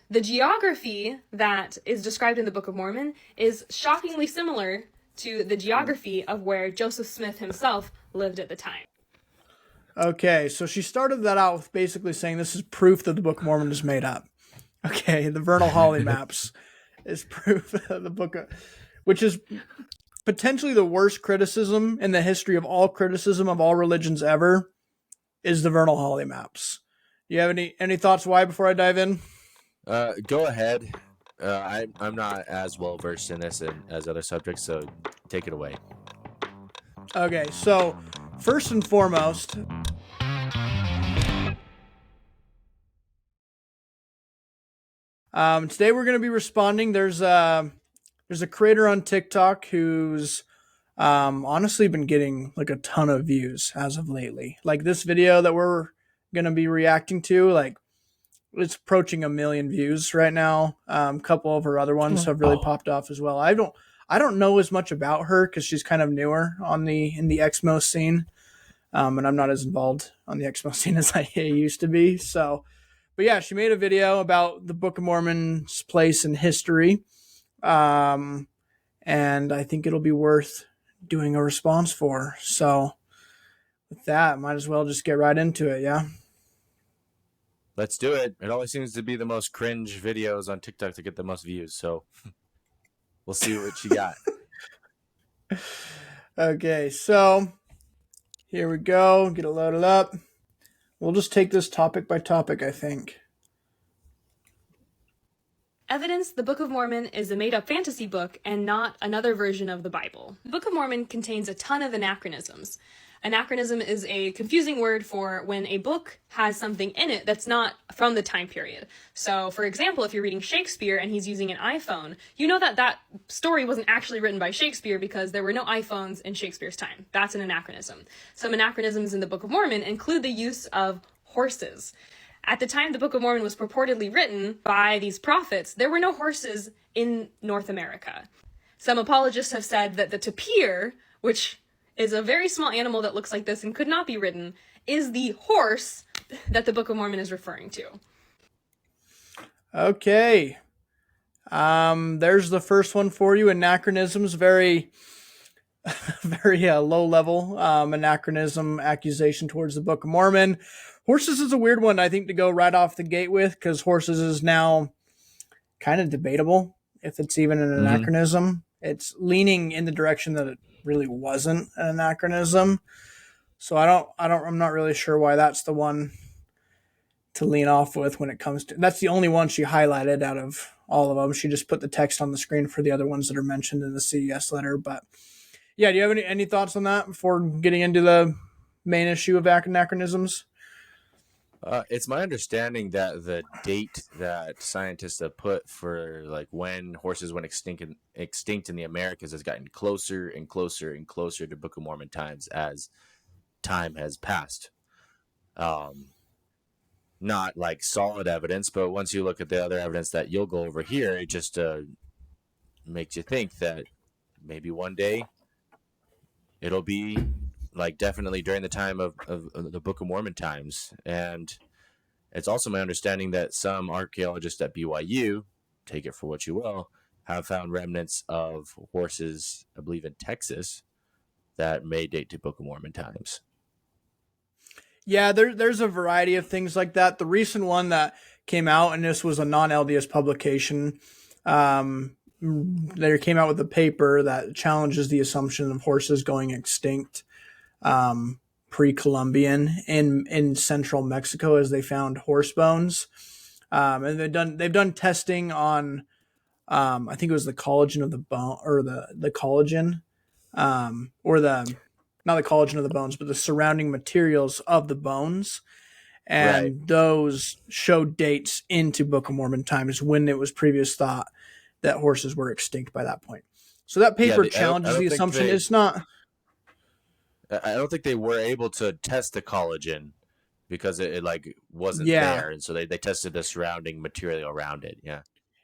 The geography that is described in the Book of Mormon is shockingly similar to the geography of where Joseph Smith himself lived at the time. Okay, so she started that out with basically saying this is proof that the Book of Mormon is made up. Okay, the vernal Holly maps is proof of the book, which is potentially the worst criticism in the history of all criticism of all religions ever, is the vernal Holly maps. Do you have any thoughts why before I dive in? Go ahead. I'm not as well versed in this as other subjects, so take it away. Okay, so first and foremost, today we're going to be responding. There's a creator on TikTok who's honestly been getting like a ton of views as of lately. Like this video that we're going to be reacting to, like it's approaching 1 million views right now. A couple of her other ones have really popped off as well. I don't know as much about her because she's kind of newer in the Exmo scene, and I'm not as involved on the Exmo scene as I used to be. So, but yeah, she made a video about the Book of Mormon's place in history, and I think it'll be worth doing a response for. So, with that, might as well just get right into it. Yeah. Let's do it. It always seems to be the most cringe videos on TikTok to get the most views. So we'll see what you got. Okay, so here we go. Get it loaded up. We'll just take this topic by topic, I think. Evidence the Book of Mormon is a made-up fantasy book and not another version of the Bible. The Book of Mormon contains a ton of anachronisms. Anachronism is a confusing word for when a book has something in it that's not from the time period. So, for example, if you're reading Shakespeare and he's using an iPhone, you know that that story wasn't actually written by Shakespeare because there were no iPhones in Shakespeare's time. That's an anachronism. Some anachronisms in the Book of Mormon include the use of horses. At the time the Book of Mormon was purportedly written by these prophets, there were no horses in North America. Some apologists have said that the tapir, which is a very small animal that looks like this and could not be ridden, is the horse that the Book of Mormon is referring to. Okay. There's the first one for you. Anachronisms, very, very low level anachronism accusation towards the Book of Mormon. Horses is a weird one, I think, to go right off the gate with, because horses is now kind of debatable if it's even an anachronism. It's leaning in the direction that it really wasn't an anachronism. So I'm not really sure why that's the one to lean off with when it comes to. That's the only one she highlighted out of all of them. She just put the text on the screen for the other ones that are mentioned in the CES letter. But yeah, do you have any thoughts on that before getting into the main issue of anachronisms? It's my understanding that the date that scientists have put for like when horses went extinct in the Americas has gotten closer and closer and closer to Book of Mormon times as time has passed. Not like solid evidence, but once you look at the other evidence that you'll go over here, it just makes you think that maybe one day it'll be like definitely during the time of the Book of Mormon times. And it's also my understanding that some archaeologists at BYU, take it for what you will, have found remnants of horses, I believe in Texas, that may date to Book of Mormon times. Yeah, there's a variety of things like that. The recent one that came out, and this was a non-LDS publication, they came out with a paper that challenges the assumption of horses going extinct pre-Columbian in central Mexico, as they found horse bones, and they've done testing on I think it was the collagen of the bone, or the collagen, or the not the collagen of the bones, but the surrounding materials of the bones. And Right. those show dates into Book of Mormon times when it was previous thought that horses were extinct by that point. So that paper challenges the assumption. It's not. I don't think they were able to test the collagen because it like wasn't there, and so they tested the surrounding material around it. Yeah.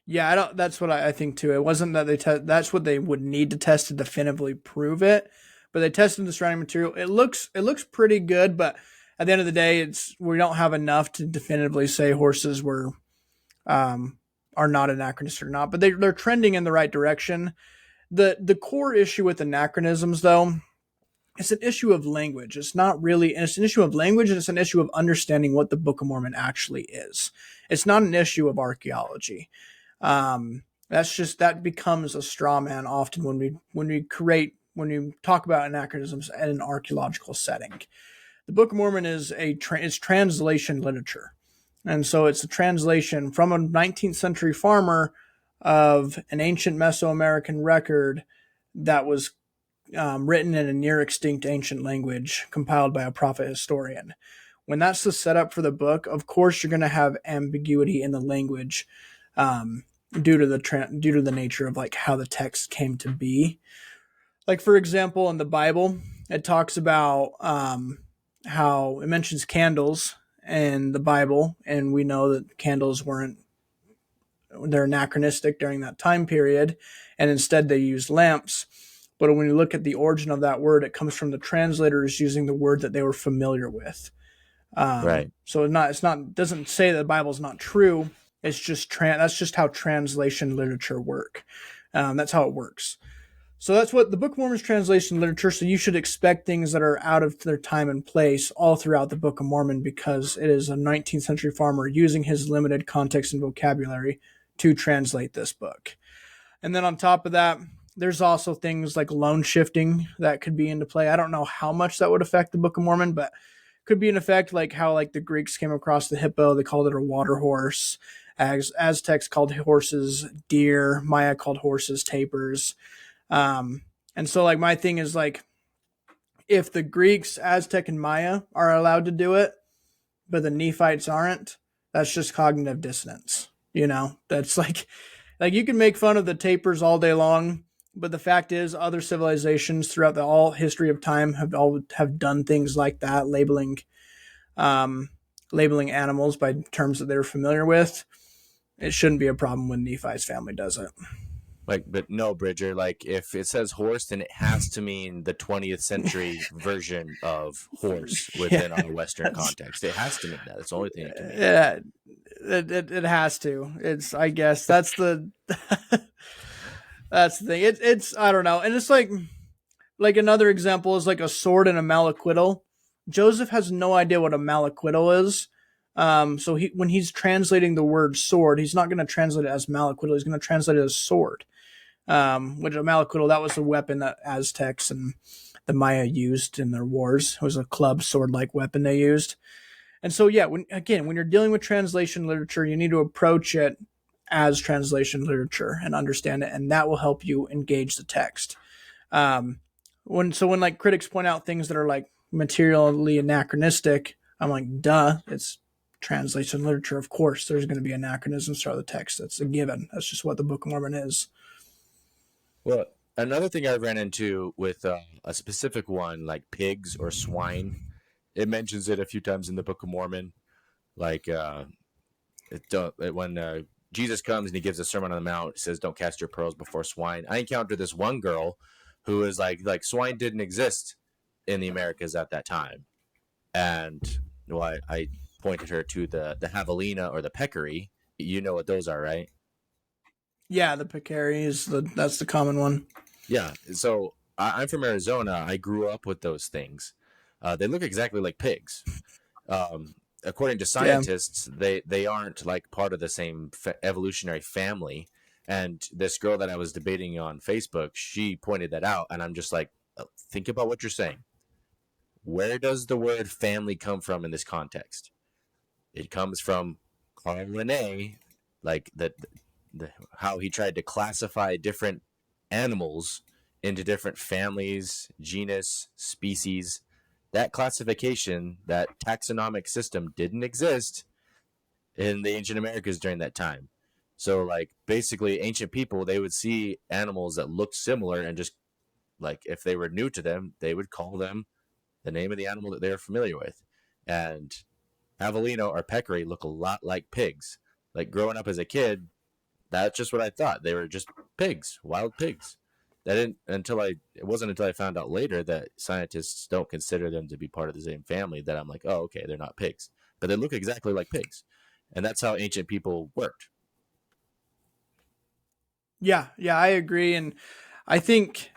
Yeah, that's what I think too. It wasn't that that's what they would need to test to definitively prove it, but they tested the surrounding material. It looks pretty good, but at the end of the day, we don't have enough to definitively say horses were are not anachronistic or not, but they're trending in the right direction. The core issue with anachronisms, though, it's an issue of language. It's not really, and it's an issue of language, and it's an issue of understanding what the Book of Mormon actually is. It's not an issue of archaeology. That becomes a straw man often when we talk about anachronisms in an archaeological setting. The Book of Mormon is is translation literature, and so it's a translation from a 19th century farmer of an ancient Mesoamerican record that was written in a near extinct ancient language compiled by a prophet historian. When that's the setup for the book, of course you're going to have ambiguity in the language due to the nature of like how the text came to be. Like for example, in the Bible, it talks about how it mentions candles in the Bible, and we know that candles they're anachronistic during that time period, and instead they used lamps. But when you look at the origin of that word, it comes from the translators using the word that they were familiar with. Right. So it doesn't say that the Bible's not true. It's just that's just how translation literature work. That's how it works. So that's what the Book of Mormon is, translation literature. So you should expect things that are out of their time and place all throughout the Book of Mormon, because it is a 19th century farmer using his limited context and vocabulary to translate this book. And then on top of that, there's also things like loan shifting that could be into play. I don't know how much that would affect the Book of Mormon, but could be an effect, like how like the Greeks came across the hippo, they called it a water horse. Aztecs called horses deer. Maya called horses tapirs. And so like my thing is like, if the Greeks, Aztec, and Maya are allowed to do it, but the Nephites aren't, that's just cognitive dissonance. That's like you can make fun of the tapirs all day long, but the fact is other civilizations throughout the all history of time have done things like that, labeling animals by terms that they're familiar with. It shouldn't be a problem when Nephi's family does it. Like, but no, Bridger, like if it says horse, then it has to mean the 20th century version of horse within our Western context. It has to mean that. It's the only thing it can mean. Yeah, it has to. It's, I guess that's the that's the thing. It's I don't know. And it's like another example is like a sword and a malaquittal. Joseph has no idea what a malaquittal is. So when he's translating the word sword, he's not going to translate it as malaquittal. He's going to translate it as sword. Which a malaquittal, that was a weapon that Aztecs and the Maya used in their wars. It was a club sword-like weapon they used. And so, yeah, when you're dealing with translation literature, you need to approach it as translation literature and understand it, and that will help you engage the text. When like critics point out things that are like materially anachronistic, I'm like, duh, it's translation literature. Of course, there's going to be anachronisms throughout the text. That's a given. That's just what the Book of Mormon is. Well, another thing I ran into with a specific one, like pigs or swine, it mentions it a few times in the Book of Mormon. Like when Jesus comes and he gives a Sermon on the Mount, it says, "Don't cast your pearls before swine." I encountered this one girl who was like swine didn't exist in the Americas at that time, and I pointed her to the javelina or the peccary. You know what those are, right? Yeah, the peccary that's the common one. Yeah. So I'm from Arizona. I grew up with those things. They look exactly like pigs. According to scientists, they aren't like part of the same evolutionary family. And this girl that I was debating on Facebook, she pointed that out, and I'm just like, think about what you're saying. Where does the word family come from in this context? It comes from Carl Linné, like how he tried to classify different animals into different families, genus, species. That classification, that taxonomic system didn't exist in the ancient Americas during that time. So like basically ancient people, they would see animals that looked similar and just like if they were new to them, they would call them the name of the animal that they are familiar with. And javelina or peccary look a lot like pigs. Like growing up as a kid, that's just what I thought. They were just pigs, wild pigs. It wasn't until I found out later that scientists don't consider them to be part of the same family that I'm like, oh, okay, they're not pigs. But they look exactly like pigs. And that's how ancient people worked. Yeah, I agree, and I think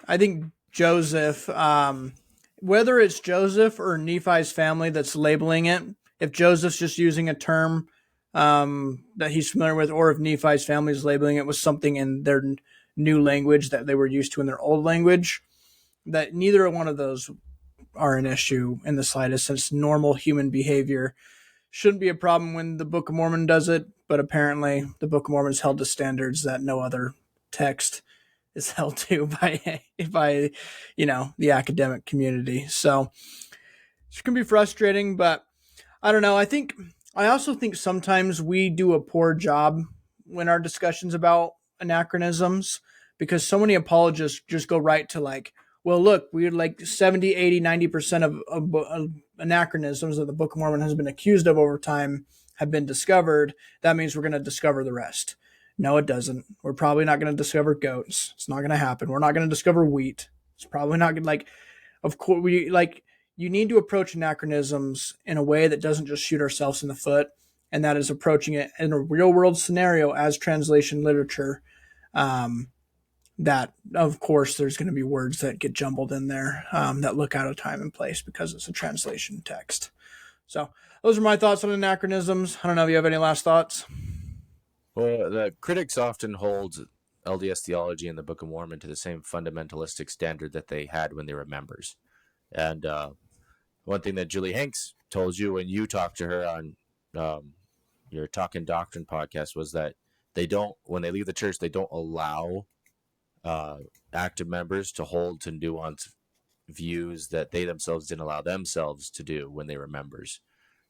Joseph, whether it's Joseph or Nephi's family that's labeling it, if Joseph's just using a term that he's familiar with, or if Nephi's family is labeling it with something in their new language that they were used to in their old language, that neither one of those are an issue in the slightest. Since normal human behavior shouldn't be a problem when the Book of Mormon does it, but apparently the Book of Mormon is held to standards that no other text is held to by the academic community. So it's going to be frustrating, but I don't know. I also think sometimes we do a poor job when our discussions about anachronisms, because so many apologists just go right to like, well, look, we're like 70, 80, 90% of anachronisms that the Book of Mormon has been accused of over time have been discovered. That means we're going to discover the rest. No, it doesn't. We're probably not going to discover goats. It's not going to happen. We're not going to discover wheat. It's probably not going to, of course, you need to approach anachronisms in a way that doesn't just shoot ourselves in the foot, and that is approaching it in a real world scenario as translation literature. That, of course, there's going to be words that get jumbled in there that look out of time and place because it's a translation text. So those are my thoughts on anachronisms. I don't know if you have any last thoughts. Well, the critics often hold LDS theology and the Book of Mormon to the same fundamentalistic standard that they had when they were members. And one thing that Julie Hanks told you when you talked to her on your Talkin' Doctrine podcast was that when they leave the church, they don't allow active members to hold to nuanced views that they themselves didn't allow themselves to do when they were members.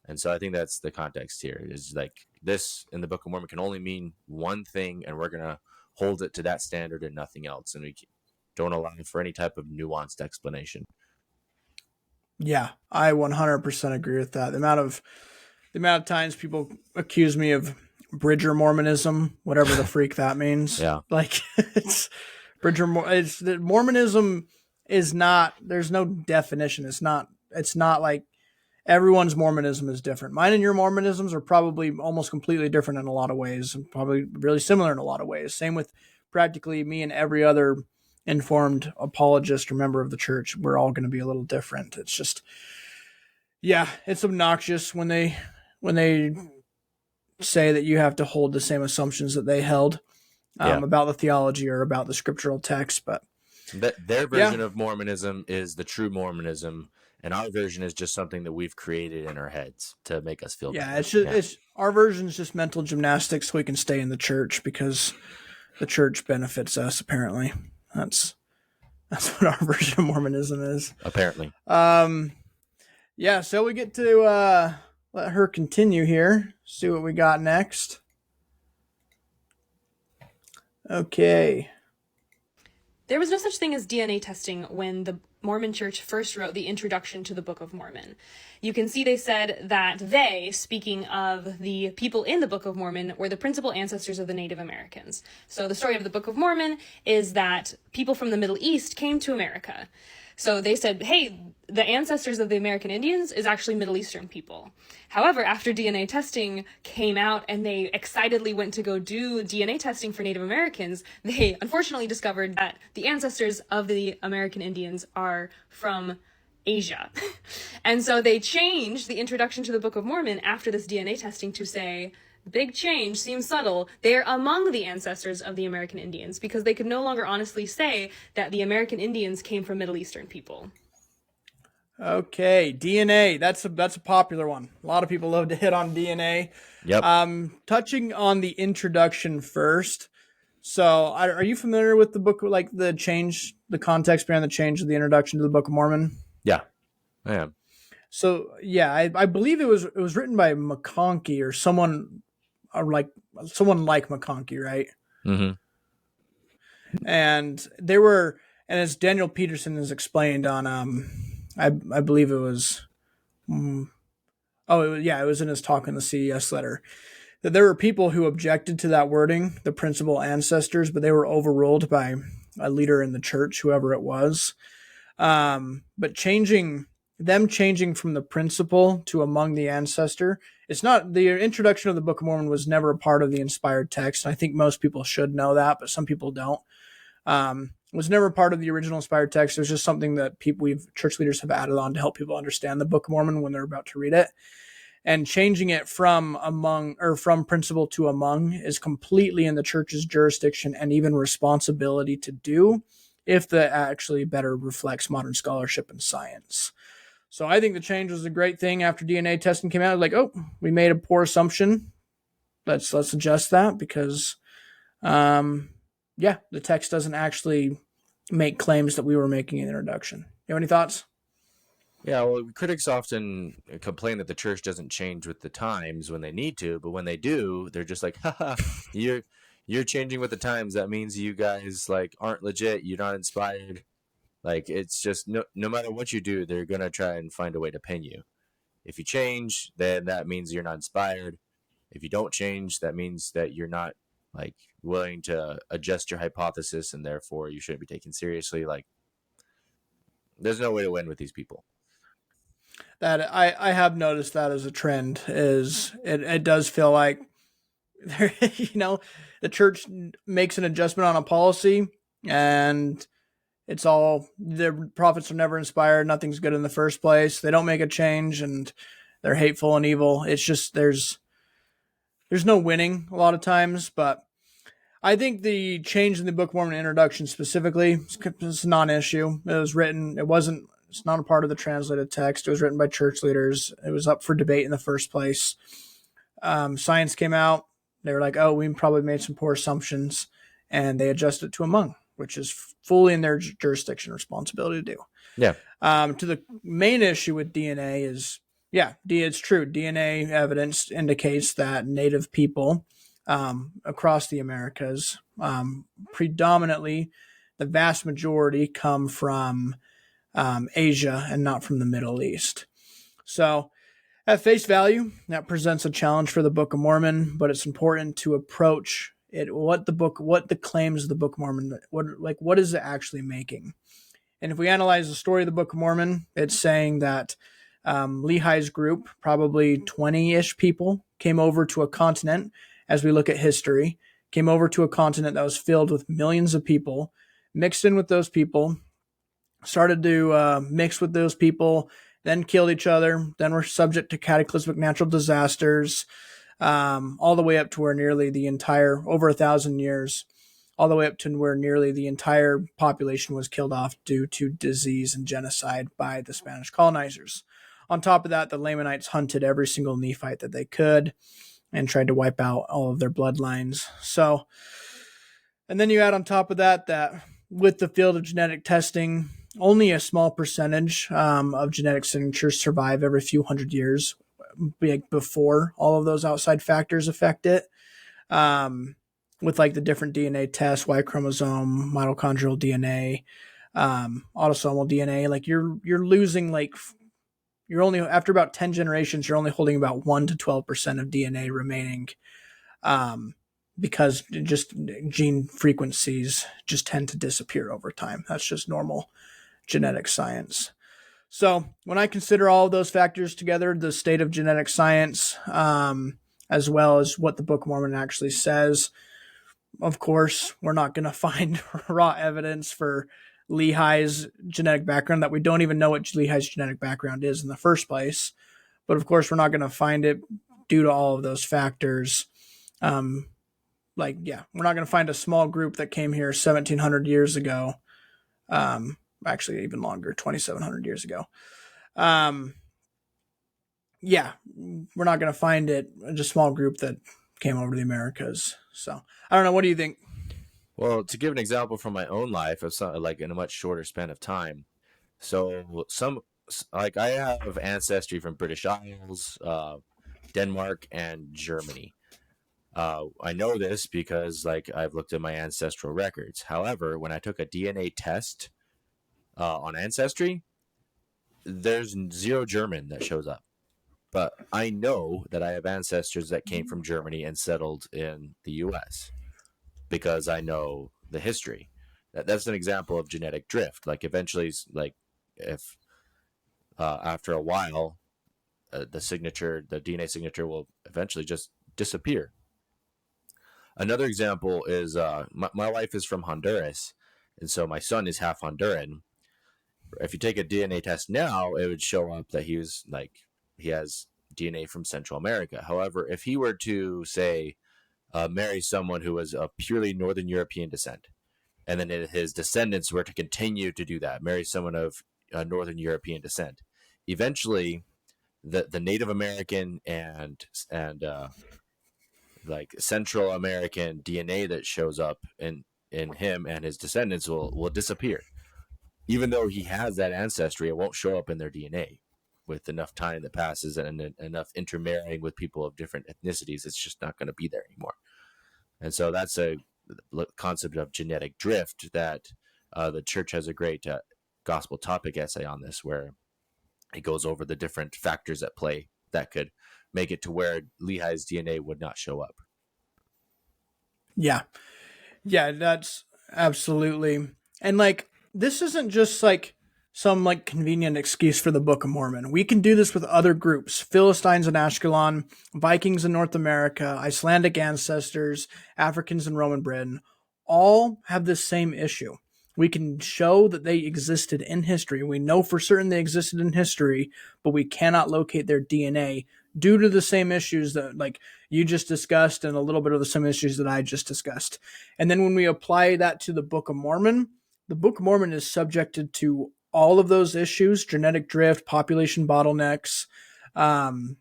And so I think that's the context here, is like this in the Book of Mormon can only mean one thing, and we're going to hold it to that standard and nothing else. And we don't allow for any type of nuanced explanation. Yeah, I 100% agree with that. The amount of times people accuse me of Bridger Mormonism, whatever the freak that means. Yeah. Like it's Mormonism is not, there's no definition. It's not like everyone's Mormonism is different. Mine and your Mormonisms are probably almost completely different in a lot of ways, and probably really similar in a lot of ways. Same with practically me and every other informed apologist or member of the church. We're all going to be a little different. It's just, yeah, it's obnoxious when they say that you have to hold the same assumptions that they held about the theology or about the scriptural text. But their version of Mormonism is the true Mormonism, and our version is just something that we've created in our heads to make us feel better. It's our version is just mental gymnastics so we can stay in the church because the church benefits us. Apparently, that's what our version of Mormonism is. Apparently, yeah. So we get to let her continue here. See what we got next. Okay. There was no such thing as DNA testing when the Mormon Church first wrote the introduction to the Book of Mormon. You can see they said that they, speaking of the people in the Book of Mormon, were the principal ancestors of the Native Americans. So the story of the Book of Mormon is that people from the Middle East came to America. So they said, hey, the ancestors of the American Indians is actually Middle Eastern people. However, after DNA testing came out and they excitedly went to go do DNA testing for Native Americans, they unfortunately discovered that the ancestors of the American Indians are from Asia. And so they changed the introduction to the Book of Mormon after this DNA testing to say, big change, seems subtle, they're among the ancestors of the American Indians, because they could no longer honestly say that the American Indians came from Middle Eastern people. Okay, DNA. That's a popular one. A lot of people love to hit on DNA. Yep. Touching on the introduction first. So, are you familiar with the book, like the context behind the change of the introduction to the Book of Mormon? Yeah, I am. So, yeah, I believe it was written by McConkie or someone like McConkie, right? Mm-hmm. And as Daniel Peterson has explained on, I believe it was, it was in his talk in the CES letter, that there were people who objected to that wording, the principal ancestors, but they were overruled by a leader in the church, whoever it was. But changing them changing from the principle to among the ancestor. It's not, the introduction of the Book of Mormon was never a part of the inspired text. I think most people should know that, but some people don't. Was never part of the original inspired text. It was just something that church leaders have added on to help people understand the Book of Mormon when they're about to read it. And changing it from principle to among is completely in the church's jurisdiction and even responsibility to do, if that actually better reflects modern scholarship and science. So I think the change was a great thing after DNA testing came out. Like, oh, we made a poor assumption. Let's adjust that, because, the text doesn't actually make claims that we were making in the introduction. You have any thoughts? Yeah, well, critics often complain that the church doesn't change with the times when they need to, but when they do, they're just like, haha, you're changing with the times. That means you guys like aren't legit. You're not inspired. Like, it's just no matter what you do, they're going to try and find a way to pin you. If you change, then that means you're not inspired. If you don't change, that means that you're not like willing to adjust your hypothesis, and therefore you shouldn't be taken seriously. Like, there's no way to win with these people. That I have noticed that as a trend is it does feel like the church makes an adjustment on a policy, and it's all, the prophets are never inspired. Nothing's good in the first place. They don't make a change, and they're hateful and evil. It's just, there's no winning a lot of times. But I think the change in the Book of Mormon introduction specifically is a non-issue. It's not a part of the translated text. It was written by church leaders. It was up for debate in the first place. Science came out. They were like, oh, we probably made some poor assumptions, and they adjusted it to among, which is fully in their jurisdiction responsibility to do. Yeah. To the main issue with DNA is, it's true. DNA evidence indicates that native people across the Americas, predominantly, the vast majority come from Asia and not from the Middle East. So at face value, that presents a challenge for the Book of Mormon, but it's important to approach it, what the claims of the Book of Mormon, what is it actually making? And if we analyze the story of the Book of Mormon, it's saying that Lehi's group, probably 20-ish people, came over to a continent, as we look at history, came over to a continent that was filled with millions of people, mixed in with those people, started to mix with those people, then killed each other, then were subject to cataclysmic natural disasters, all the way up to where nearly the entire, over 1,000 years, all the way up to where nearly the entire population was killed off due to disease and genocide by the Spanish colonizers. On top of that, the Lamanites hunted every single Nephite that they could and tried to wipe out all of their bloodlines. So, and then you add on top of that with the field of genetic testing, only a small percentage of genetic signatures survive every few hundred years before all of those outside factors affect it. With like the different DNA tests, Y chromosome, mitochondrial DNA, autosomal DNA, like you're losing, like, you're only, after about 10 generations, you're only holding about 1 to 12% of DNA remaining, because just gene frequencies just tend to disappear over time. That's just normal genetic science. So when I consider all of those factors together, the state of genetic science, as well as what the Book of Mormon actually says, of course, we're not going to find raw evidence for Lehi's genetic background, that we don't even know what Lehi's genetic background is in the first place. But of course, we're not going to find it due to all of those factors. We're not going to find a small group that came here 1,700 years ago. Actually, even longer, 2,700 years ago. We're not going to find it, just a small group that came over to the Americas. So I don't know. What do you think? Well, to give an example from my own life of some, like in a much shorter span of time. So I have ancestry from British Isles, Denmark, and Germany. I know this because I've looked at my ancestral records. However, when I took a DNA test on Ancestry, there's 0 German that shows up. But I know that I have ancestors that came from Germany and settled in the U.S. because I know the history. That's an example of genetic drift. Like eventually, if after a while, the DNA signature will eventually just disappear. Another example is my wife is from Honduras, and so my son is half Honduran. If you take a DNA test now, it would show up that he has DNA from Central America. However, if he were to say marry someone who was of purely Northern European descent, and then his descendants were to continue to do that, marry someone of Northern European descent, eventually the Native American and like Central American DNA that shows up in him and his descendants will disappear. Even though he has that ancestry, it won't show up in their DNA. With enough time that passes and enough intermarrying with people of different ethnicities, it's just not going to be there anymore. And so that's a concept of genetic drift that the church has a great gospel topic essay on this, where it goes over the different factors at play that could make it to where Lehi's DNA would not show up. Yeah. Yeah, that's absolutely. And like, this isn't just like some like convenient excuse for the Book of Mormon. We can do this with other groups: Philistines in Ashkelon, Vikings in North America, Icelandic ancestors, Africans in Roman Britain. All have this same issue. We can show that they existed in history. We know for certain they existed in history, but we cannot locate their DNA due to the same issues that like you just discussed and a little bit of the same issues that I just discussed. And then when we apply that to the Book of Mormon, the Book of Mormon is subjected to all of those issues: genetic drift, population bottlenecks, and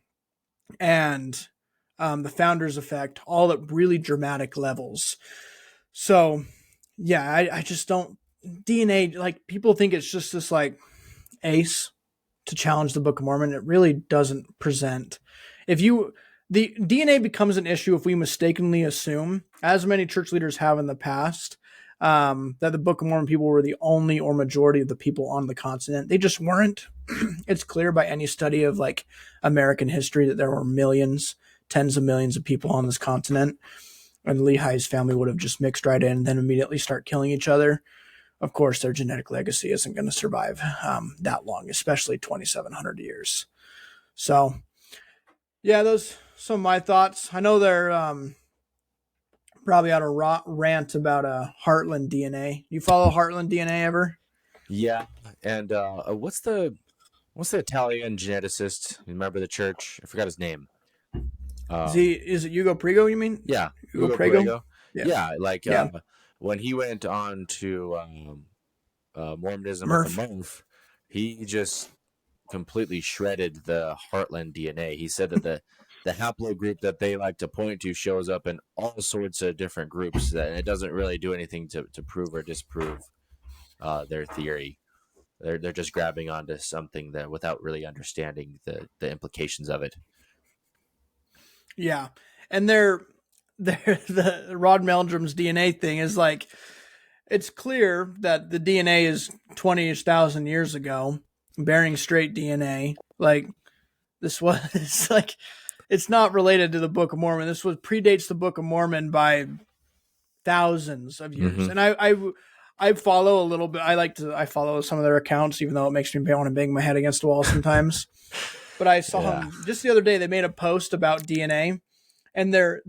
the founder's effect, all at really dramatic levels. So, yeah, I just don't. DNA, like, people think it's just this, like, ace to challenge the Book of Mormon. It really doesn't present. The DNA becomes an issue if we mistakenly assume, as many church leaders have in the past, that the Book of Mormon people were the only or majority of the people on the continent. They just weren't. It's clear by any study of like American history that there were millions, tens of millions of people on this continent, and Lehi's family would have just mixed right in and then immediately start killing each other. Of course, their genetic legacy isn't going to survive that long, especially 2,700 years. So, yeah, those some of my thoughts. I know they're probably out of rant about Heartland DNA. You follow Heartland DNA ever? Yeah, and what's the Italian geneticist? Remember the church? I forgot his name. Is it Hugo Prigo? You mean? Yeah, Hugo Prigo. Yeah, like Yeah. when he went on to Mormonism Murph. with the Murph, he just completely shredded the Heartland DNA. He said that the haplogroup that they like to point to shows up in all sorts of different groups, that it doesn't really do anything to prove or disprove their theory. They're just grabbing onto something that without really understanding the implications of it. Yeah, and the Rod Meldrum's DNA thing is like, it's clear that the DNA is 20,000 years ago. Bering Strait DNA, like this was like, it's not related to the Book of Mormon. This predates the Book of Mormon by thousands of years. Mm-hmm. And I follow a little bit. I follow some of their accounts, even though it makes me want to bang my head against the wall sometimes. But I saw them just the other day. They made a post about DNA, and their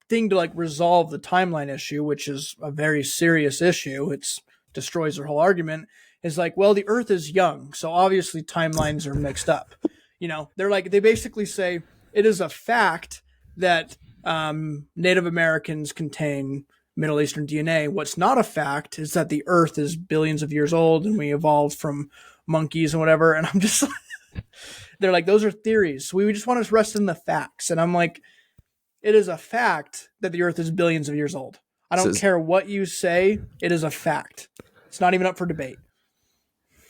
thing to like resolve the timeline issue, which is a very serious issue. It's destroys their whole argument. Is like, well, the Earth is young, so obviously timelines are mixed up. They basically say it is a fact that Native Americans contain Middle Eastern DNA. What's not a fact is that the Earth is billions of years old and we evolved from monkeys and whatever. And I'm just like, they're like, those are theories. We just want to rest in the facts. And I'm like, it is a fact that the Earth is billions of years old. I don't care what you say. It is a fact. It's not even up for debate.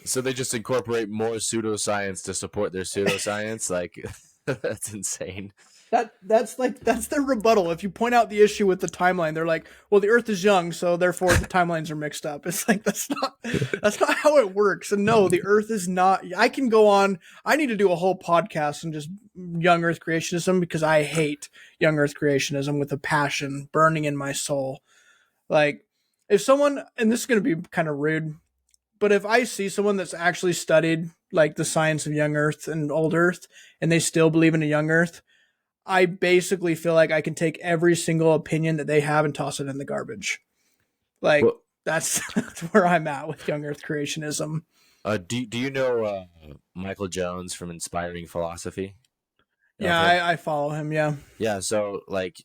So they just incorporate more pseudoscience to support their pseudoscience. Like, that's insane. That's their rebuttal. If you point out the issue with the timeline, they're like, well, the Earth is young, so therefore the timelines are mixed up. It's like, that's not how it works. And no, the Earth is not. I can go on. I need to do a whole podcast on just young Earth creationism, because I hate young Earth creationism with a passion burning in my soul. Like, if someone, and this is going to be kind of rude, but if I see someone that's actually studied like the science of young Earth and old Earth, and they still believe in a young Earth, I basically feel like I can take every single opinion that they have and toss it in the garbage. Like Well, that's where I'm at with young Earth creationism. do you know Michael Jones from Inspiring Philosophy? You know of Yeah, him? I follow him. Yeah. Yeah, so like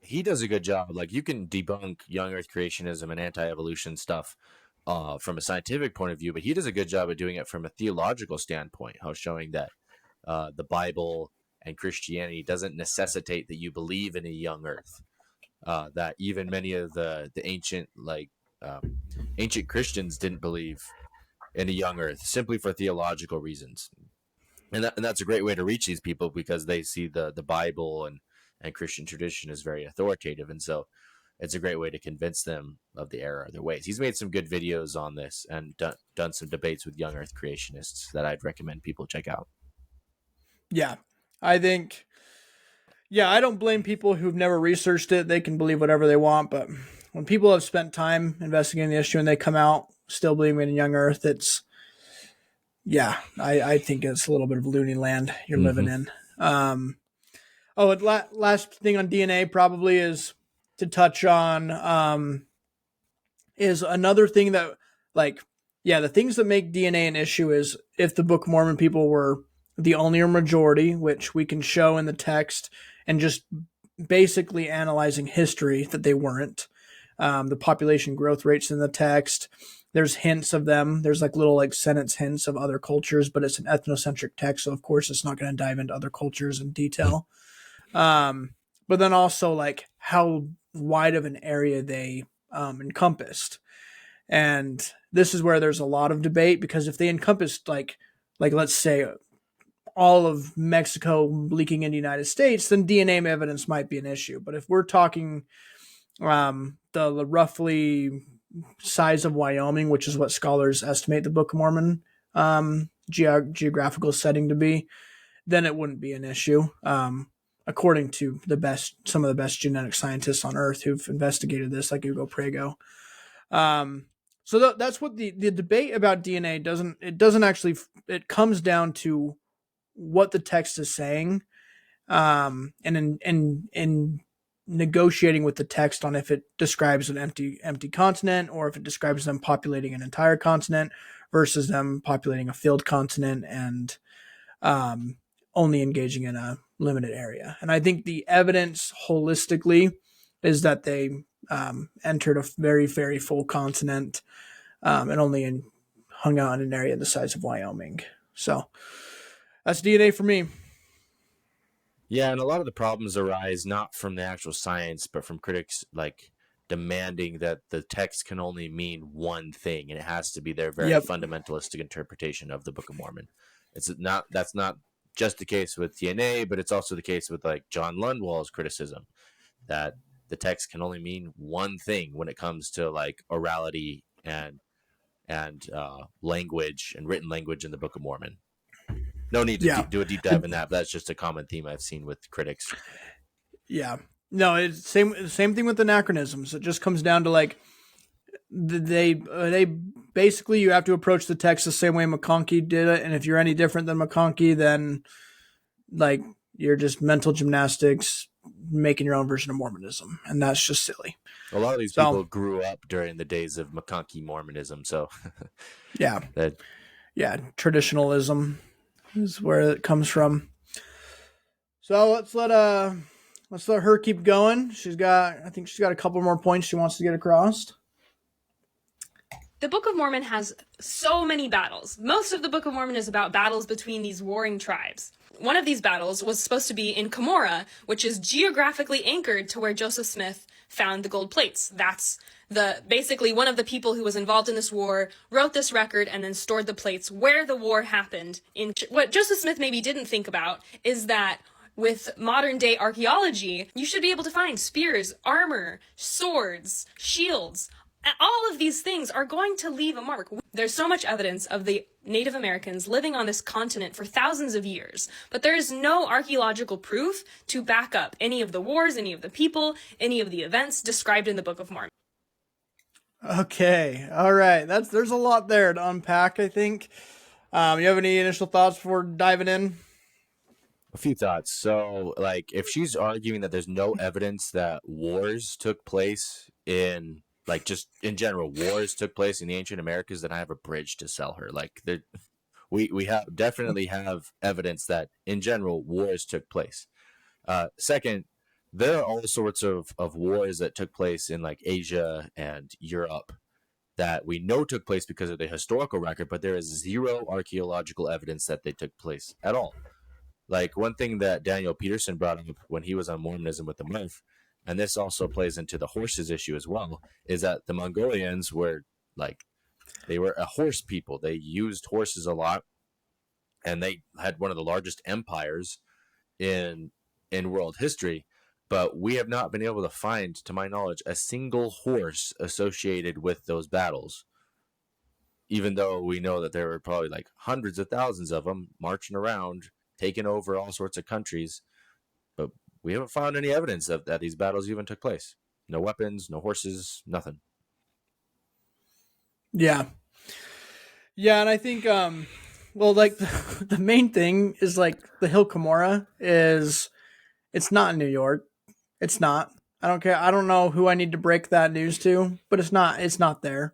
he does a good job. Like you can debunk young Earth creationism and anti-evolution stuff from a scientific point of view, but he does a good job of doing it from a theological standpoint, how showing that the Bible and Christianity doesn't necessitate that you believe in a young Earth. That even many of the ancient ancient Christians didn't believe in a young Earth simply for theological reasons, and that's a great way to reach these people because they see the Bible and Christian tradition is very authoritative, and so it's a great way to convince them of the error of their ways. He's made some good videos on this and done some debates with young Earth creationists that I'd recommend people check out. Yeah. I think, yeah, I don't blame people who've never researched it. They can believe whatever they want. But when people have spent time investigating the issue and they come out still believing in young Earth, it's, yeah, I think it's a little bit of loony land you're living in. Last thing on DNA probably is to touch on is another thing that, like, yeah, the things that make DNA an issue is if the Book of Mormon people were the only majority, which we can show in the text, and just basically analyzing history that they weren't. The population growth rates in the text, there's hints of them. There's like little like sentence hints of other cultures, but it's an ethnocentric text, so of course it's not going to dive into other cultures in detail. But then also like how wide of an area they encompassed. And this is where there's a lot of debate because if they encompassed like let's say all of Mexico leaking into the United States, then DNA evidence might be an issue. But if we're talking the roughly size of Wyoming, which is what scholars estimate the Book of Mormon geographical setting to be, then it wouldn't be an issue. According to some of the best genetic scientists on Earth who've investigated this, like Ugo Prego. So that's what the debate about DNA doesn't actually, it comes down to what the text is saying, and in negotiating with the text on if it describes an empty continent or if it describes them populating an entire continent versus them populating a filled continent and only engaging in a limited area. And I think the evidence holistically is that they entered a very, very full continent and only hung out in an area the size of Wyoming. So that's DNA for me. Yeah, and a lot of the problems arise not from the actual science, but from critics like demanding that the text can only mean one thing, and it has to be their very fundamentalistic interpretation of the Book of Mormon. That's not just the case with DNA, but it's also the case with like John Lundwall's criticism that the text can only mean one thing when it comes to like orality and language and written language in the Book of Mormon. No need to do a deep dive in that, but that's just a common theme I've seen with critics. Yeah. No, it's same thing with anachronisms. It just comes down to like they basically you have to approach the text the same way McConkie did it, and if you're any different than McConkie, then like you're just mental gymnastics making your own version of Mormonism, and that's just silly. A lot of these people grew up during the days of McConkie Mormonism, so traditionalism is where it comes from. So let's let her keep going. I think she's got a couple more points she wants to get across. The Book of Mormon has so many battles. Most of the Book of Mormon is about battles between these warring tribes. One of these battles was supposed to be in Cumorah, which is geographically anchored to where Joseph Smith found the gold plates. That's basically one of the people who was involved in this war wrote this record and then stored the plates where the war happened. What Joseph Smith maybe didn't think about is that with modern day archaeology, you should be able to find spears, armor, swords, shields. All of these things are going to leave a mark. There's so much evidence of the Native Americans living on this continent for thousands of years, but there is no archaeological proof to back up any of the wars, any of the people, any of the events described in the Book of Mormon. Okay. All right. There's a lot there to unpack, I think. You have any initial thoughts before diving in? A few thoughts. So, like, if she's arguing that there's no evidence that wars took place in, like, just in general, wars took place in the ancient Americas, then I have a bridge to sell her. Like, we have definitely have evidence that in general wars took place. Second, there are all sorts of wars that took place in like Asia and Europe that we know took place because of the historical record, but there is zero archaeological evidence that they took place at all. Like one thing that Daniel Peterson brought up when he was on Mormonism with the Murph, and this also plays into the horses issue as well, is that the Mongolians were like they were a horse people. They used horses a lot, and they had one of the largest empires in world history. But we have not been able to find, to my knowledge, a single horse associated with those battles. Even though we know that there were probably like hundreds of thousands of them marching around, taking over all sorts of countries, but we haven't found any evidence that these battles even took place. No weapons, no horses, nothing. Yeah. Yeah, and I think well, like the main thing is like the Hill Cumorah is it's not in New York. It's not. I don't care. I don't know who I need to break that news to, but it's not. It's not there.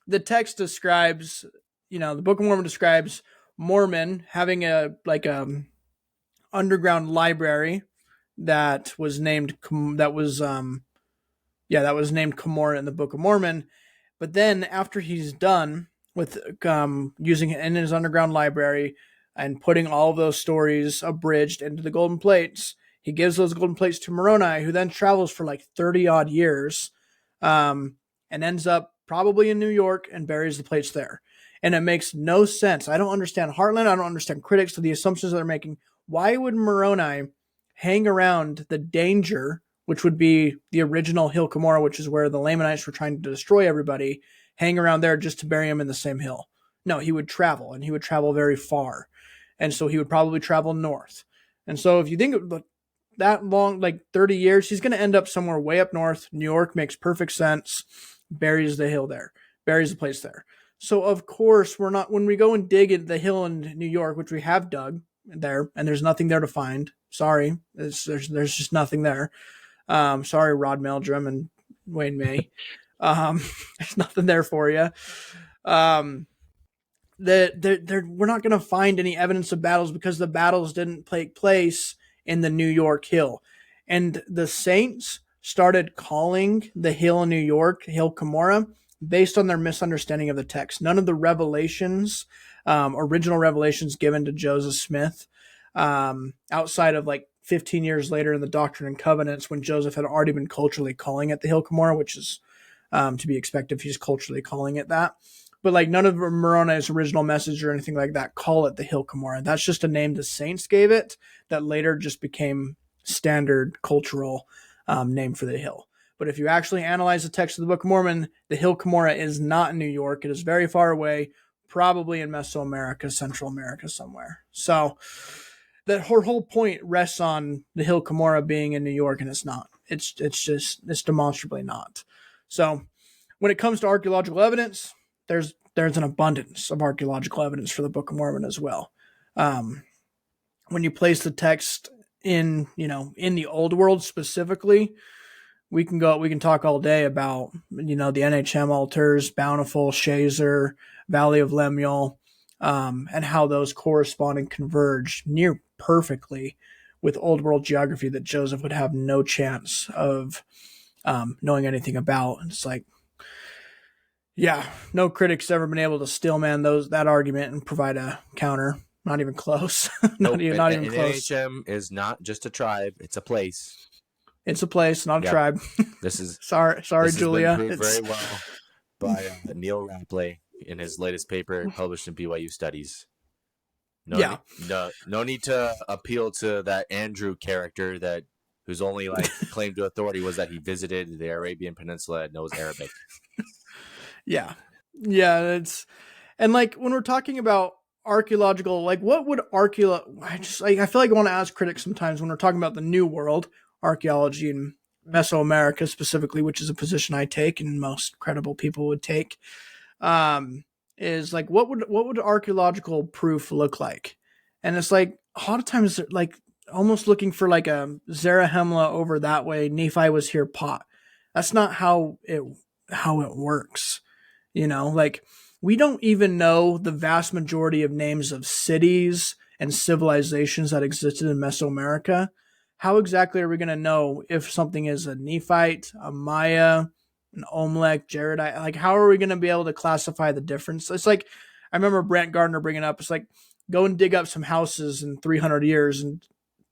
The text describes, the Book of Mormon describes Mormon having a underground library that was named that was named Cumorah in the Book of Mormon. But then after he's done with using it in his underground library and putting all of those stories abridged into the golden plates, he gives those golden plates to Moroni, who then travels for like 30 odd years and ends up probably in New York and buries the plates there. And it makes no sense. I don't understand Heartland. I don't understand critics to the assumptions they're making. Why would Moroni hang around the danger, which would be the original Hill Cumorah, which is where the Lamanites were trying to destroy everybody, hang around there just to bury him in the same hill? No, he would travel, and he would travel very far. And so he would probably travel north. And so if you think of that long, like 30 years, he's going to end up somewhere way up north. New York makes perfect sense. Buries the hill there, buries the place there. So of course we're not, when we go and dig at the hill in New York, which we have dug there, and there's nothing there to find. Sorry, there's just nothing there. Sorry, Rod Meldrum and Wayne May. There's nothing there for you. We're not going to find any evidence of battles because the battles didn't take place in the New York Hill. And the Saints started calling the hill in New York Hill Cumorah based on their misunderstanding of the text. None of the revelations, original revelations given to Joseph Smith, outside of like 15 years later in the Doctrine and Covenants, when Joseph had already been culturally calling it the Hill Cumorah, which is to be expected if he's culturally calling it that. But like none of Moroni's original message or anything like that call it the Hill Cumorah. That's just a name the Saints gave it that later just became standard cultural name for the hill. But if you actually analyze the text of the Book of Mormon, the Hill Cumorah is not in New York. It is very far away, probably in Mesoamerica, Central America somewhere. So that her whole point rests on the Hill Cumorah being in New York, and it's not. It's demonstrably not. So when it comes to archaeological evidence, there's an abundance of archaeological evidence for the Book of Mormon as well. When you place the text in the Old World specifically, we can talk all day about the NHM altars, Bountiful, Shazer, Valley of Lemuel, and how those correspond and converge near perfectly with Old World geography that Joseph would have no chance of knowing anything about. And it's like, yeah, no critic's ever been able to stillman that argument and provide a counter. Not even close. not even close. NHM is not just a tribe; it's a place. It's a place, not a tribe. This is sorry, this Julia. Has been proved very well by Neil Rapley in his latest paper published in BYU Studies. No need to appeal to that Andrew character whose only claim to authority was that he visited the Arabian Peninsula and knows Arabic. Yeah, and like when we're talking about archaeological, like what would I feel like I want to ask critics sometimes when we're talking about the New World archaeology and Mesoamerica specifically, which is a position I take and most credible people would take, is like what would archaeological proof look like? And it's like a lot of times like almost looking for like a Zarahemla over that way, Nephi was here pot. That's not how it works. Like we don't even know the vast majority of names of cities and civilizations that existed in Mesoamerica. How exactly are we going to know if something is a Nephite, a Maya, an Olmec, Jaredite? Like, how are we going to be able to classify the difference? It's like, I remember Brant Gardner bringing up, it's like, go and dig up some houses in 300 years and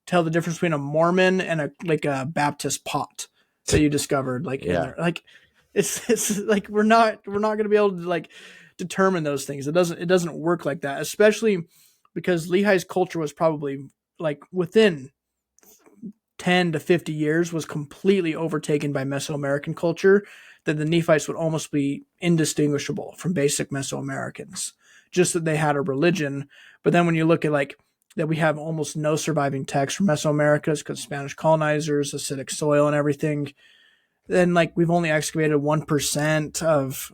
tell the difference between a Mormon and a Baptist pot that you discovered. Like, in there. Like, it's like, we're not going to be able to like determine those things. It doesn't work like that, especially because Lehi's culture was probably like within 10 to 50 years was completely overtaken by Mesoamerican culture, that the Nephites would almost be indistinguishable from basic Mesoamericans, just that they had a religion. But then when you look at like that, we have almost no surviving texts from Mesoamerica because Spanish colonizers, acidic soil and everything. Then like we've only excavated 1% of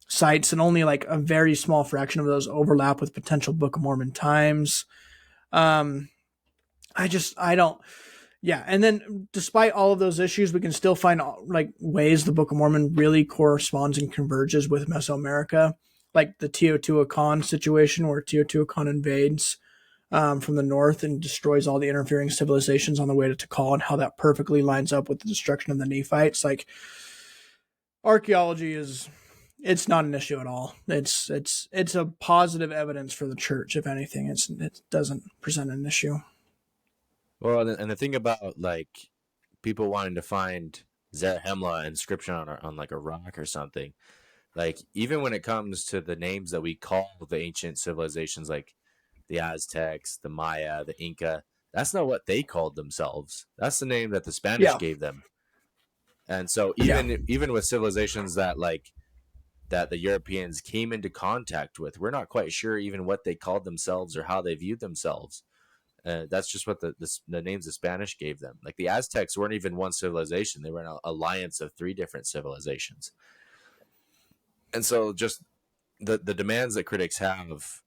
sites, and only like a very small fraction of those overlap with potential Book of Mormon times. I don't. Yeah, and then despite all of those issues, we can still find like ways the Book of Mormon really corresponds and converges with Mesoamerica, like the Teotihuacan situation where Teotihuacan invades from the north and destroys all the interfering civilizations on the way to Tikal, and how that perfectly lines up with the destruction of the Nephites. Like archaeology it's not an issue at all. It's a positive evidence for the church. If anything, it doesn't present an issue. Well, and the thing about like people wanting to find Zarahemla inscription on like a rock or something, like even when it comes to the names that we call the ancient civilizations, like the Aztecs, the Maya, the Inca, that's not what they called themselves. That's the name that the Spanish gave them. And so even with civilizations that the Europeans came into contact with, we're not quite sure even what they called themselves or how they viewed themselves. That's just what the names the Spanish gave them. Like the Aztecs weren't even one civilization; they were an alliance of 3 different civilizations. And so, just the demands that critics have